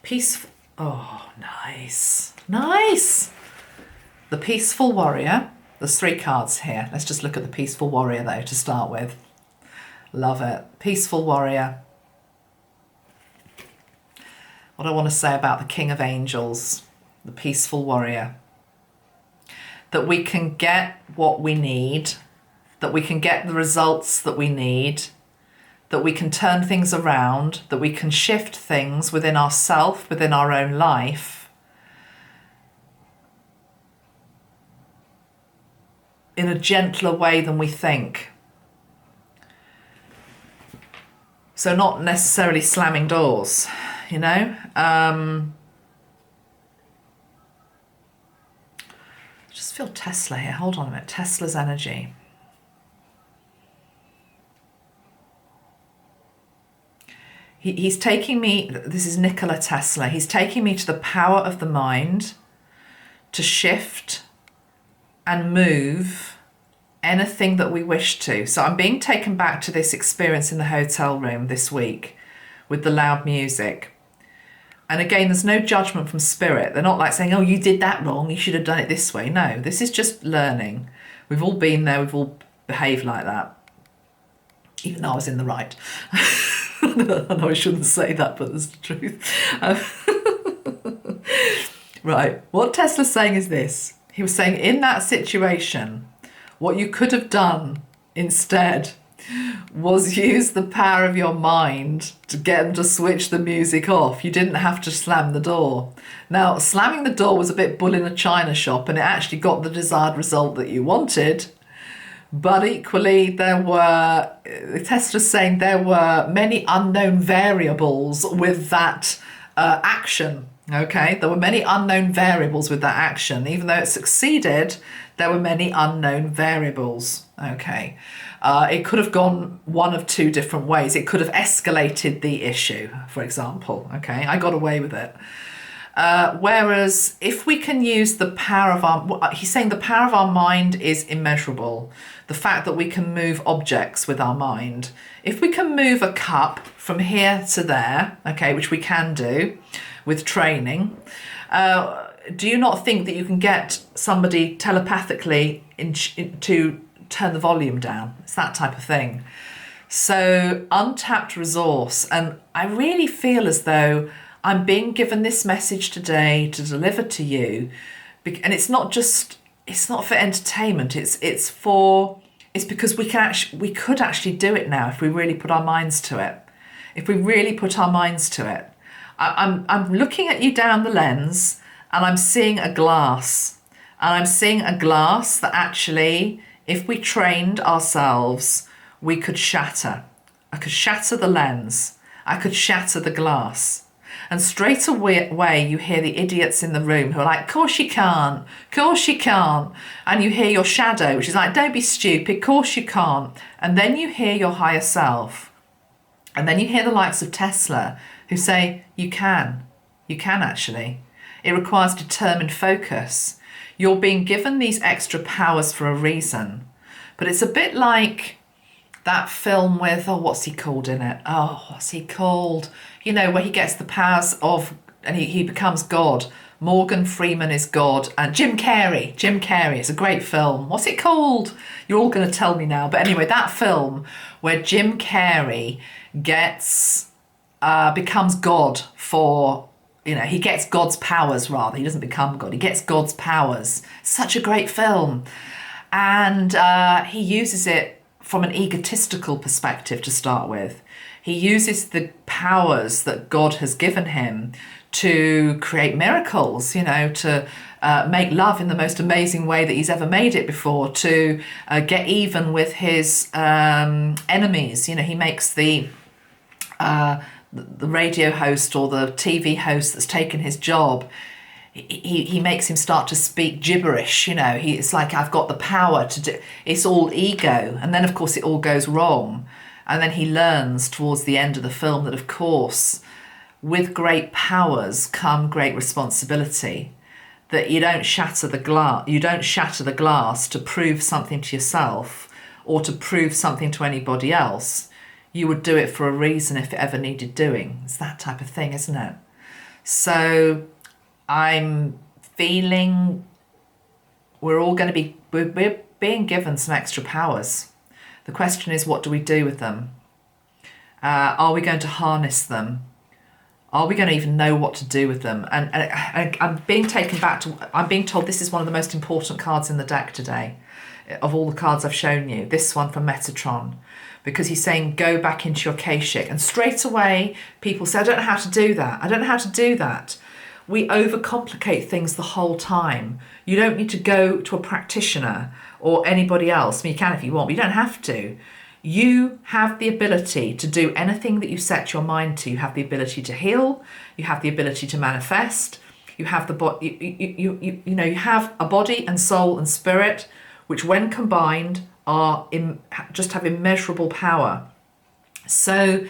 Peaceful. Oh, nice. Nice. The Peaceful Warrior. There's 3 cards here. Let's just look at the Peaceful Warrior, though, to start with. Love it. Peaceful Warrior. What I want to say about the King of Angels, the Peaceful Warrior. That we can get what we need, that we can get the results that we need, that we can turn things around, that we can shift things within ourselves, within our own life, in a gentler way than we think. So not necessarily slamming doors, you know. Just feel Tesla here. Hold on a minute. Tesla's energy. He's taking me, this is Nikola Tesla, he's taking me to the power of the mind to shift and move anything that we wish to. So I'm being taken back to this experience in the hotel room this week with the loud music. And again, there's no judgment from spirit. They're not like saying, oh, you did that wrong, you should have done it this way. No, this is just learning. We've all been there, we've all behaved like that. Even though I was in the right. I know I shouldn't say that, but it's the truth. Right, what Tesla's saying is this. He was saying in that situation, what you could have done instead was use the power of your mind to get them to switch the music off. You didn't have to slam the door. Now, slamming the door was a bit bull in a china shop, and it actually got the desired result that you wanted. But equally, Tesla's saying there were many unknown variables with that action. Okay, there were many unknown variables with that action. Even though it succeeded, there were many unknown variables. Okay, it could have gone one of 2 different ways. It could have escalated the issue, for example. Okay, I got away with it. Whereas if we can use the power of he's saying the power of our mind is immeasurable. The fact that we can move objects with our mind. If we can move a cup from here to there, okay, which we can do with training, do you not think that you can get somebody telepathically to turn the volume down? It's that type of thing. So untapped resource. And I really feel as though I'm being given this message today to deliver to you. And it's not for entertainment. It's because we could actually do it now if we really put our minds to it. If we really put our minds to it. I'm looking at you down the lens and I'm seeing a glass. And I'm seeing a glass that actually, if we trained ourselves, we could shatter. I could shatter the lens. I could shatter the glass. And straight away you hear the idiots in the room who are like, course you can't, course you can't. And you hear your shadow, which is like, don't be stupid, course you can't. And then you hear your higher self. And then you hear the likes of Tesla who say, you can actually. It requires determined focus. You're being given these extra powers for a reason. But it's a bit like that film with, what's he called in it? What's he called? You know, where he gets the powers of, and he becomes God. Morgan Freeman is God. And Jim Carrey, it's a great film. What's it called? You're all going to tell me now. But anyway, that film where Jim Carrey becomes God for, he gets God's powers rather. He doesn't become God, he gets God's powers. Such a great film. And he uses it from an egotistical perspective to start with. He uses the powers that God has given him to create miracles, to make love in the most amazing way that he's ever made it before, to get even with his enemies. He makes the radio host or the TV host that's taken his job, he makes him start to speak gibberish. It's like, I've got the power to do. It's all ego. And then of course it all goes wrong. And then he learns towards the end of the film that, of course, with great powers come great responsibility. That you don't shatter the glass to prove something to yourself or to prove something to anybody else. You would do it for a reason if it ever needed doing. It's that type of thing, isn't it? So I'm feeling we're being given some extra powers. The question is, what do we do with them? Are we going to harness them? Are we going to even know what to do with them? And I'm being taken back to, I'm being told this is one of the most important cards in the deck today, of all the cards I've shown you, this one from Metatron, because he's saying, go back into your Akashic. And straight away, people say, I don't know how to do that. We overcomplicate things the whole time. You don't need to go to a practitioner or anybody else. I mean, you can if you want, but you don't have to. You have the ability to do anything that you set your mind to. You have the ability to heal. You have the ability to manifest. You have you have a body and soul and spirit, which when combined just have immeasurable power. So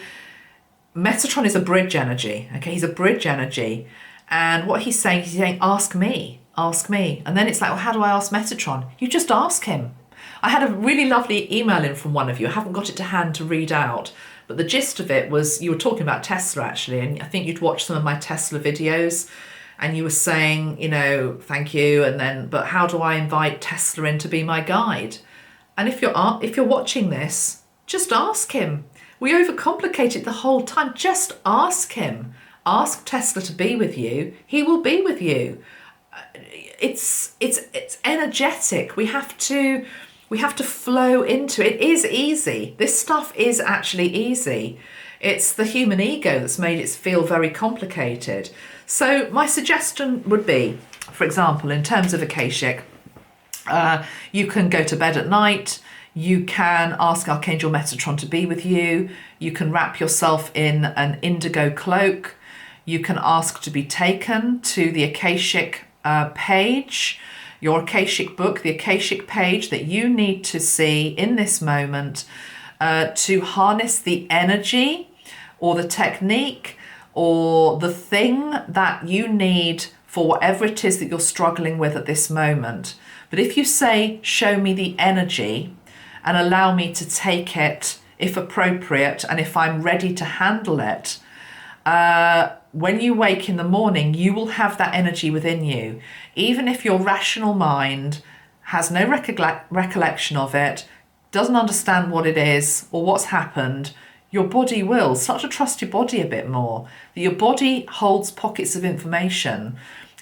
Metatron is a bridge energy. Okay, he's a bridge energy. And what he's saying, ask me. And then it's like, well, how do I ask Metatron? You just ask him. I had a really lovely email in from one of you. I haven't got it to hand to read out, but the gist of it was, you were talking about Tesla actually, and I think you'd watched some of my Tesla videos, and you were saying, thank you, and then, but how do I invite Tesla in to be my guide? And if you're watching this, just ask him. We overcomplicate it the whole time. Just ask him. Ask Tesla to be with you. He will be with you. It's energetic. We have to flow into it. It is easy. This stuff is actually easy. It's the human ego that's made it feel very complicated. So my suggestion would be, for example, in terms of Akashic, you can go to bed at night. You can ask Archangel Metatron to be with you. You can wrap yourself in an indigo cloak. You can ask to be taken to the Akashic page, your Akashic book, the Akashic page that you need to see in this moment to harness the energy or the technique or the thing that you need for whatever it is that you're struggling with at this moment. But if you say, show me the energy and allow me to take it if appropriate and if I'm ready to handle it, when you wake in the morning, you will have that energy within you. Even if your rational mind has no recollection of it, doesn't understand what it is or what's happened, your body will. Start to trust your body a bit more. Your body holds pockets of information,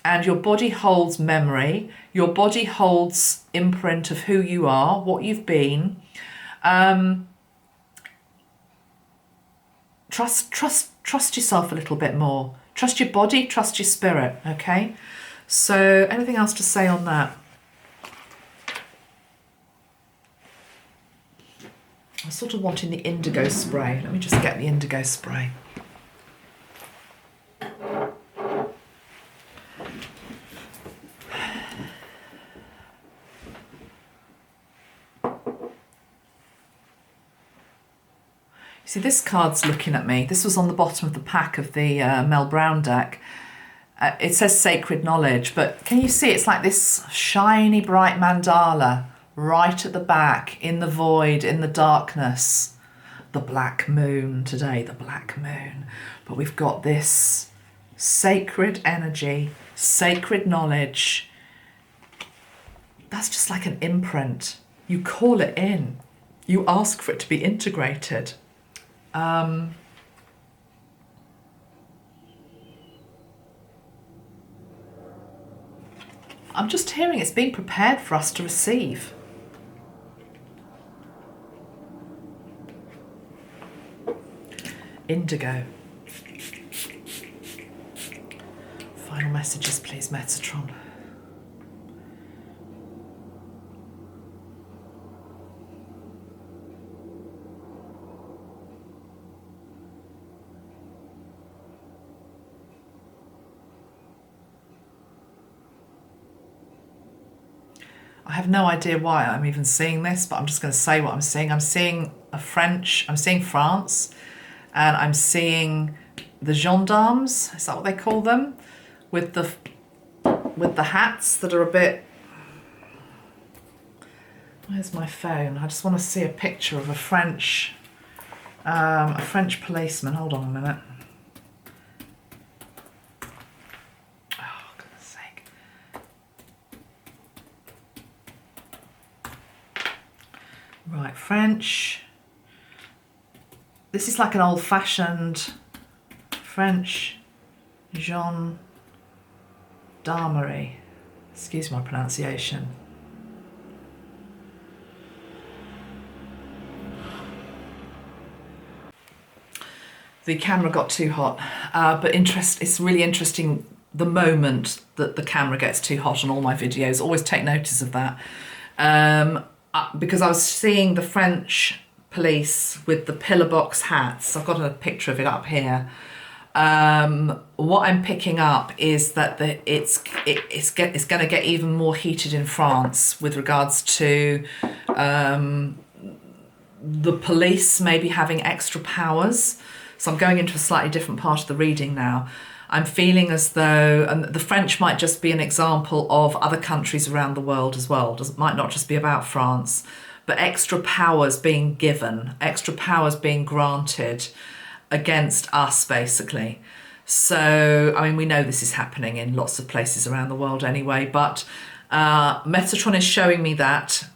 and your body holds memory. Your body holds imprint of who you are, what you've been. Trust yourself a little bit more. Trust your body, trust your spirit, okay? So anything else to say on that? I'm sort of wanting the indigo spray. Let me just get the indigo spray. See, this card's looking at me. This was on the bottom of the pack of the Mel Brown deck. It says sacred knowledge, but can you see it's like this shiny, bright mandala right at the back, in the void, in the darkness. The black moon today, the black moon. But we've got this sacred energy, sacred knowledge. That's just like an imprint. You call it in. You ask for it to be integrated. I'm just hearing it's being prepared for us to receive. Indigo. Final messages, please, Metatron. I have no idea why I'm even seeing this, but I'm just going to say what I'm seeing. I'm seeing France, and I'm seeing the gendarmes, is that what they call them? With the hats that are a bit... Where's my phone? I just want to see a picture of a French policeman. Hold on a minute. Right, French. This is like an old-fashioned French gendarmerie. Excuse my pronunciation. The camera got too hot, but it's really interesting the moment that the camera gets too hot on all my videos. Always take notice of that. Because I was seeing the French police with the pillar box hats. I've got a picture of it up here. What I'm picking up is that it's going to get even more heated in France with regards to the police maybe having extra powers. So I'm going into a slightly different part of the reading now. I'm feeling as though, and the French might just be an example of other countries around the world as well. It might not just be about France, but extra powers being given, extra powers being granted against us, basically. So, I mean, we know this is happening in lots of places around the world anyway, but Metatron is showing me that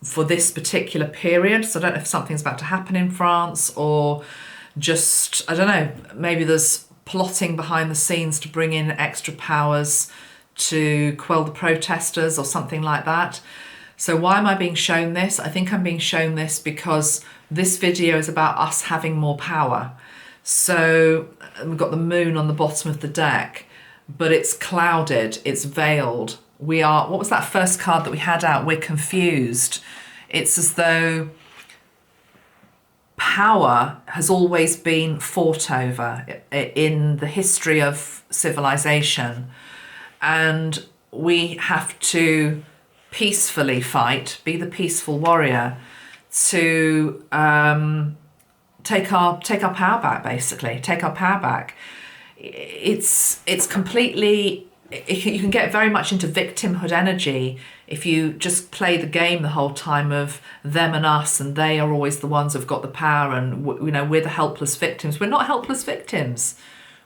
for this particular period. So I don't know if something's about to happen in France, or just, I don't know, maybe there's plotting behind the scenes to bring in extra powers to quell the protesters or something like that. So why am I being shown this? I think I'm being shown this because this video is about us having more power. So we've got the moon on the bottom of the deck, but it's clouded, it's veiled. We are, what was that first card that we had out? We're confused. It's as though power has always been fought over in the history of civilization, and we have to peacefully fight, be the peaceful warrior to take our power back, basically. Take our power back. It's completely, you can get very much into victimhood energy if you just play the game the whole time of them and us, and they are always the ones who've got the power, and we're the helpless victims. We're not helpless victims.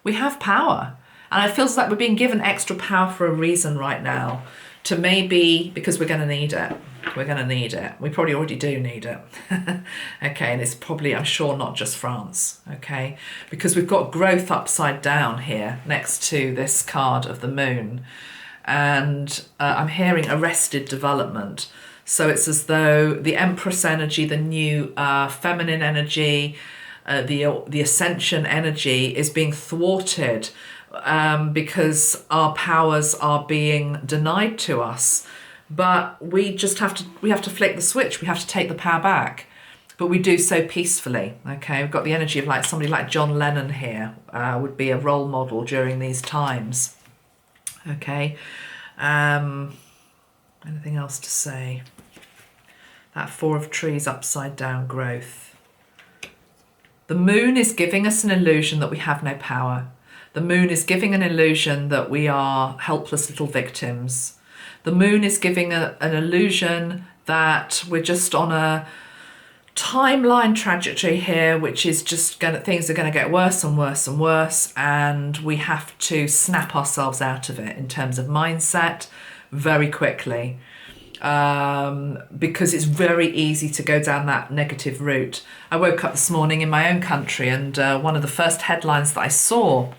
We have power. And it feels like we're being given extra power for a reason right now, to maybe, because we're going to need it. We're going to need it. We probably already do need it. Okay, and it's probably, I'm sure, not just France. Okay, because we've got growth upside down here next to this card of the moon. And I'm hearing arrested development. So it's as though the Empress energy, the new feminine energy, the ascension energy is being thwarted because our powers are being denied to us. But we have to flick the switch. We have to take the power back, but we do so peacefully. Okay, we've got the energy of like somebody like John Lennon here would be a role model during these times. Okay, anything else to say? That Four of Trees upside down growth. The moon is giving us an illusion that we have no power. The moon is giving an illusion that we are helpless little victims. The moon is giving an illusion that we're just on a timeline trajectory here, which is just things are going to get worse and worse and worse, and we have to snap ourselves out of it in terms of mindset very quickly, because it's very easy to go down that negative route. I woke up this morning in my own country, and one of the first headlines that I saw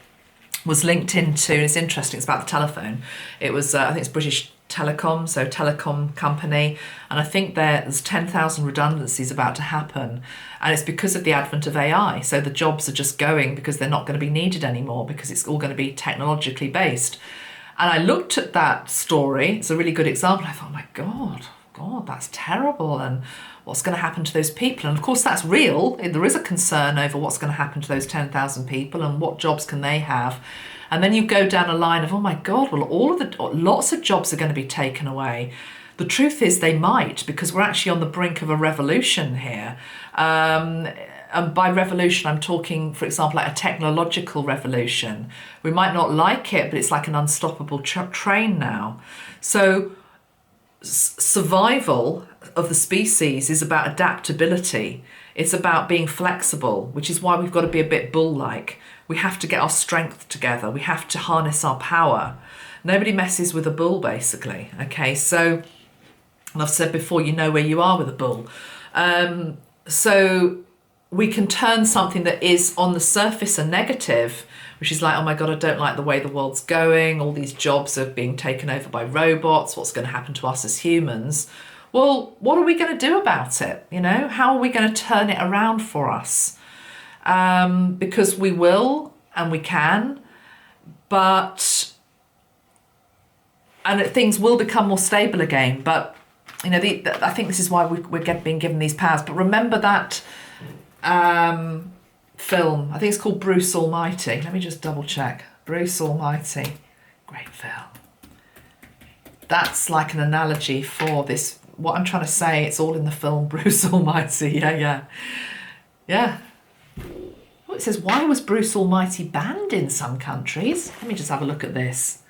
was linked into, and it's interesting, it's about the telephone. It was, I think it's British Telecom, so telecom company, and I think there's 10,000 redundancies about to happen, and it's because of the advent of AI. So the jobs are just going because they're not going to be needed anymore, because it's all going to be technologically based. And I looked at that story, it's a really good example. I thought, oh my God, that's terrible, and what's going to happen to those people? And of course that's real. There is a concern over what's going to happen to those 10,000 people and what jobs can they have. And then you go down a line of, oh my God, well, lots of jobs are going to be taken away. The truth is they might, because we're actually on the brink of a revolution here. And by revolution, I'm talking, for example, like a technological revolution. We might not like it, but it's like an unstoppable train now. So survival of the species is about adaptability. It's about being flexible, which is why we've got to be a bit bull-like. We have to get our strength together. We have to harness our power. Nobody messes with a bull, basically. Okay, so, and I've said before, you know where you are with a bull. So we can turn something that is on the surface a negative, which is like, oh my God, I don't like the way the world's going. All these jobs are being taken over by robots. What's going to happen to us as humans? Well, what are we going to do about it? You know, how are we going to turn it around for us? Because we will and we can, but things will become more stable again. But you know, I think this is why we're being given these powers. But remember that film. I think it's called Bruce Almighty. Let me just double check. Bruce Almighty, great film. That's like an analogy for this. What I'm trying to say, it's all in the film Bruce Almighty. Yeah. Oh, it says, why was Bruce Almighty banned in some countries? Let me just have a look at this.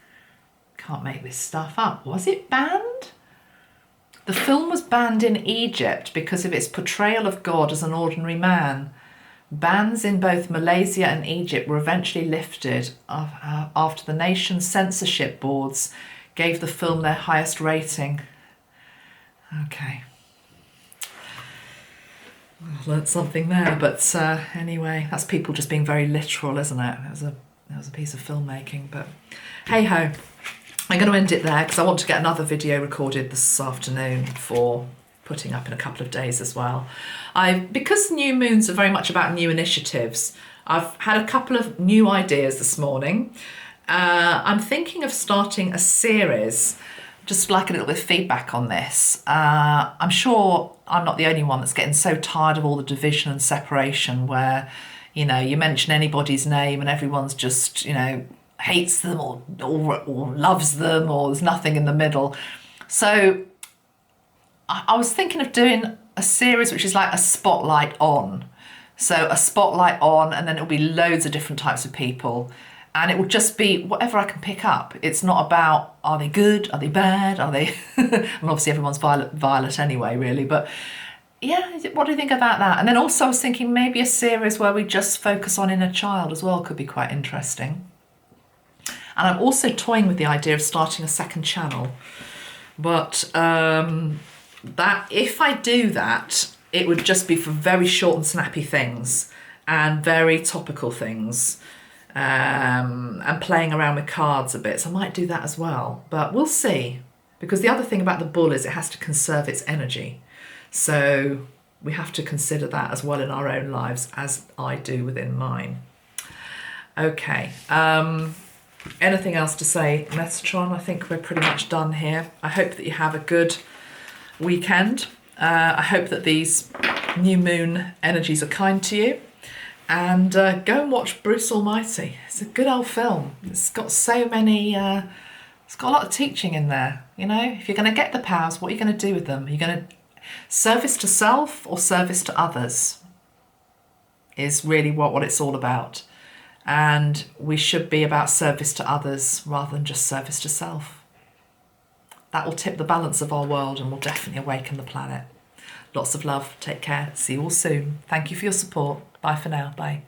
Can't make this stuff up. Was it banned? The film was banned in Egypt because of its portrayal of God as an ordinary man. Bans in both Malaysia and Egypt were eventually lifted after the nation's censorship boards gave the film their highest rating. Okay. I learnt something there, but anyway, that's people just being very literal, isn't it? That was a piece of filmmaking, but hey ho. I'm going to end it there because I want to get another video recorded this afternoon for putting up in a couple of days as well. Because new moons are very much about new initiatives, I've had a couple of new ideas this morning. I'm thinking of starting a series, just like a little bit of feedback on this. I'm sure I'm not the only one that's getting so tired of all the division and separation where, you know, you mention anybody's name and everyone's just, you know, hates them or loves them, or there's nothing in the middle. So I was thinking of doing a series which is like a spotlight on. So a spotlight on, and then it'll be loads of different types of people. And it will just be whatever I can pick up. It's not about, are they good? Are they bad? Are they... and obviously everyone's violet anyway, really. But yeah, what do you think about that? And then also I was thinking maybe a series where we just focus on inner child as well could be quite interesting. And I'm also toying with the idea of starting a second channel. But that if I do that, it would just be for very short and snappy things and very topical things, and playing around with cards a bit. So I might do that as well, but we'll see. Because the other thing about the bull is it has to conserve its energy. So we have to consider that as well in our own lives, as I do within mine. Okay. Anything else to say, Metatron? I think we're pretty much done here. I hope that you have a good weekend. I hope that these new moon energies are kind to you. And go and watch Bruce Almighty. It's a good old film. It's got so many... it's got a lot of teaching in there. You know, if you're going to get the powers, what are you going to do with them? Are you going to... Service to self or service to others is really what it's all about. And we should be about service to others rather than just service to self. That will tip the balance of our world and will definitely awaken the planet. Lots of love. Take care. See you all soon. Thank you for your support. Bye for now. Bye.